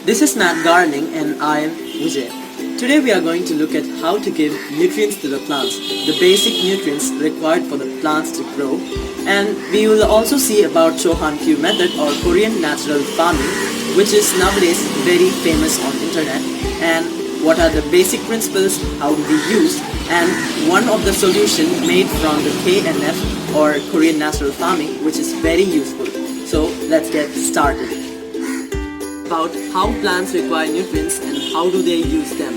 This is Matt Gardening and I am Vijay. Today we are going to look at how to give nutrients to the plants, the basic nutrients required for the plants to grow, and we will also see about Chohan Q method or Korean natural farming, which is nowadays very famous on internet, and what are the basic principles, how to be used, and one of the solution made from the KNF or Korean natural farming, which is very useful. So let's get started. About how plants require nutrients and how do they use them.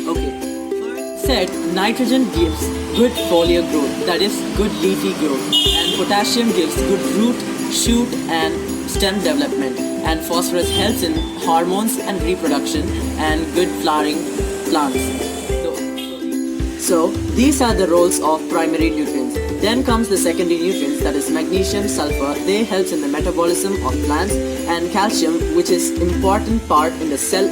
Okay, first said nitrogen gives good foliar growth, that is good leafy growth, and potassium gives good root, shoot and stem development, and phosphorus helps in hormones and reproduction and good flowering plants. So these are the roles of primary nutrients. Then comes the secondary nutrients, that is magnesium, sulfur. They help in the metabolism of plants, and calcium, which is important part in the cell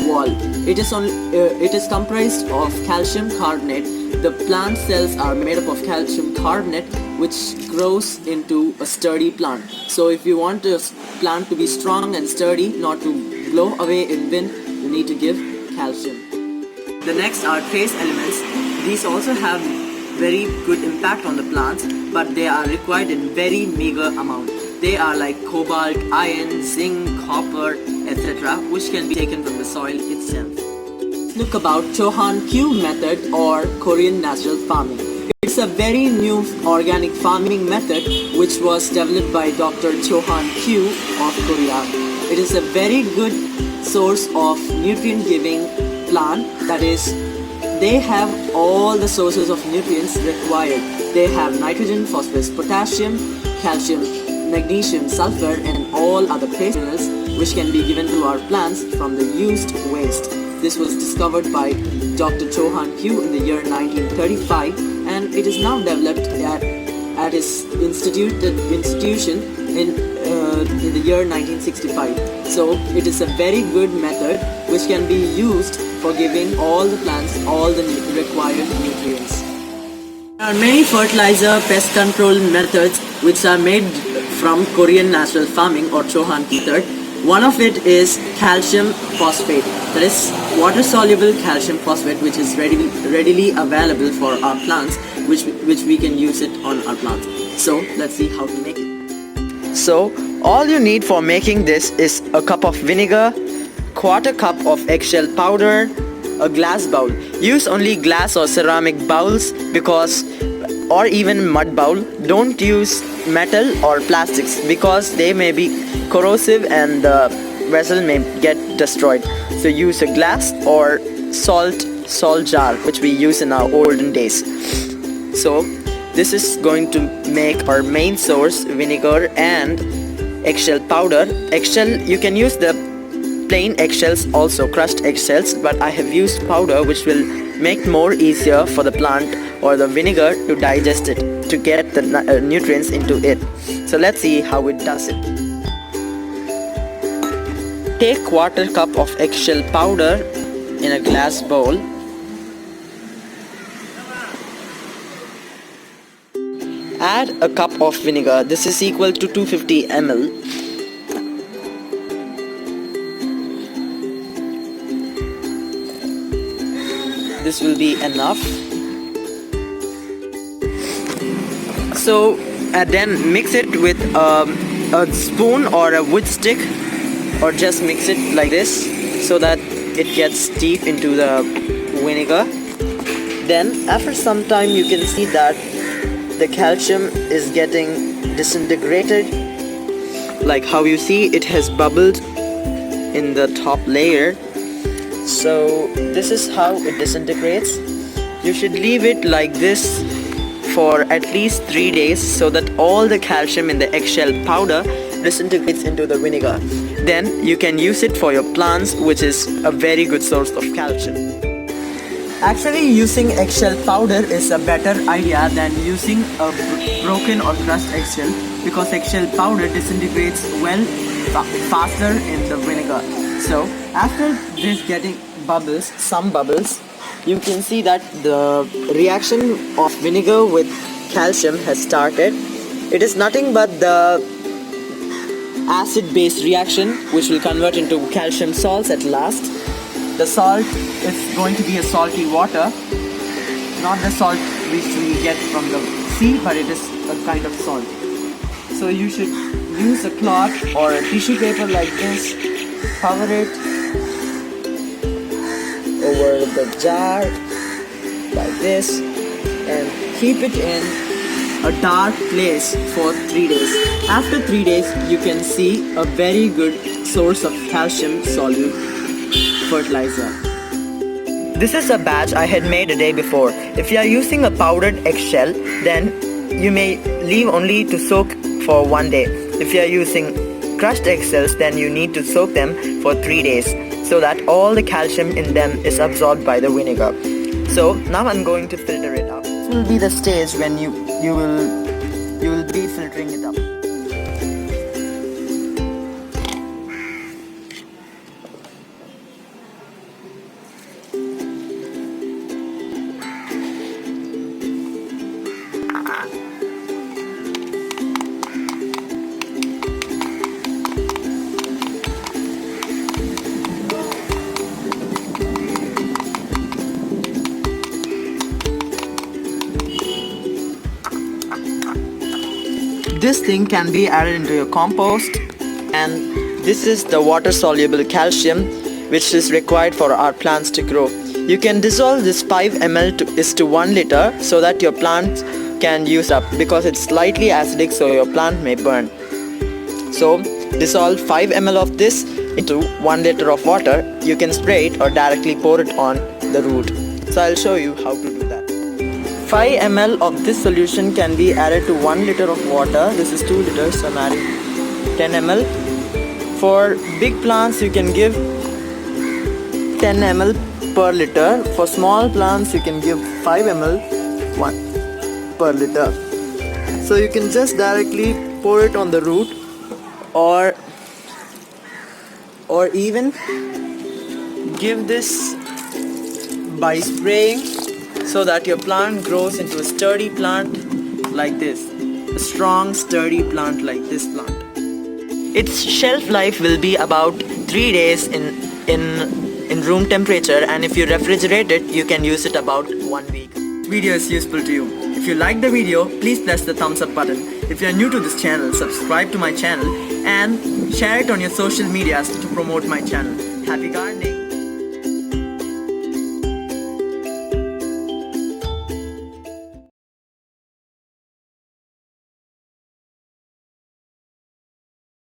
wall. It is comprised of calcium carbonate. The plant cells are made up of calcium carbonate, which grows into a sturdy plant. So if you want a plant to be strong and sturdy, not to blow away in wind, you need to give calcium. The next are trace elements. These also have very good impact on the plants, but they are required in very meager amount. They are like cobalt, iron, zinc, copper, etc., which can be taken from the soil itself. Look about Chohan Q method or Korean natural farming. It's a very new organic farming method which was developed by Dr. Chohan Q of Korea. It is a very good source of nutrient giving plant, that is, they have all the sources of nutrients required. They have nitrogen, phosphorus, potassium, calcium, magnesium, sulfur and all other trace minerals which can be given to our plants from the used waste. This was discovered by Dr. Chohan Q in the year 1935, and it is now developed at his institution in the year 1965. So it is a very good method which can be used for giving all the plants all the required nutrients. There are many fertilizer pest control methods which are made from Korean natural farming or Chohan method. One of it is calcium phosphate, that is water soluble calcium phosphate, which is readily available for our plants, which we can use it on our plants. So let's see how to make it. So all you need for making this is a cup of vinegar, quarter cup of eggshell powder, a glass bowl. Use only glass or ceramic bowls or even mud bowl. Don't use metal or plastics because they may be corrosive and the vessel may get destroyed. So use a glass or salt jar, which we use in our olden days. So this is going to make our main source, vinegar and eggshell powder. Eggshell, you can use the plain eggshells also, crushed eggshells, but I have used powder which will make more easier for the plant or the vinegar to digest it, to get the nutrients into it. So let's see how it does it. Take quarter cup of eggshell powder in a glass bowl. Add a cup of vinegar. This is equal to 250 ml. This will be enough. So then mix it with a spoon or a wood stick, or just mix it like this so that it gets deep into the vinegar. Then after some time you can see that the calcium is getting disintegrated, like how you see it has bubbled in the top layer. So this is how it disintegrates. You should leave it like this for at least 3 days so that all the calcium in the eggshell powder disintegrates into the vinegar. Then you can use it for your plants, which is a very good source of calcium. Actually, using eggshell powder is a better idea than using a broken or crushed eggshell, because eggshell powder disintegrates well faster in the vinegar. So after this getting some bubbles, you can see that the reaction of vinegar with calcium has started. It is nothing but the acid-base reaction which will convert into calcium salts at last. The salt is going to be a salty water, not the salt which we get from the sea, but it is a kind of salt. So you should use a cloth or a tissue paper like this, cover it over the jar like this, and keep it in a dark place for 3 days. After 3 days, you can see a very good source of calcium solute fertilizer. This is a batch I had made a day before. If you are using a powdered eggshell, then you may leave only to soak for 1 day. If you are using crushed eggshells, then you need to soak them for 3 days so that all the calcium in them is absorbed by the vinegar. So now I'm going to filter it out. This will be the stage when you will be filtering it up. This thing can be added into your compost, and this is the water soluble calcium which is required for our plants to grow. You can dissolve this 5 ml to 1 liter so that your plants can use up, because it's slightly acidic, so your plant may burn. So dissolve 5 ml of this into 1 liter of water. You can spray it or directly pour it on the root. So I'll show you how to do that. 5 ml of this solution can be added to 1 liter of water. This is 2 liters, so I'm adding 10 ml. For big plants, you can give 10 ml per liter. For small plants, you can give 5 ml per liter. So you can just directly pour it on the root, or even give this by spraying, so that your plant grows into a sturdy plant like this. A strong, sturdy plant like this plant. Its shelf life will be about 3 days in room temperature, and if you refrigerate it, you can use it about 1 week. Video is useful to you. If you like the video, please press the thumbs up button. If you are new to this channel, subscribe to my channel and share it on your social medias to promote my channel. Happy gardening!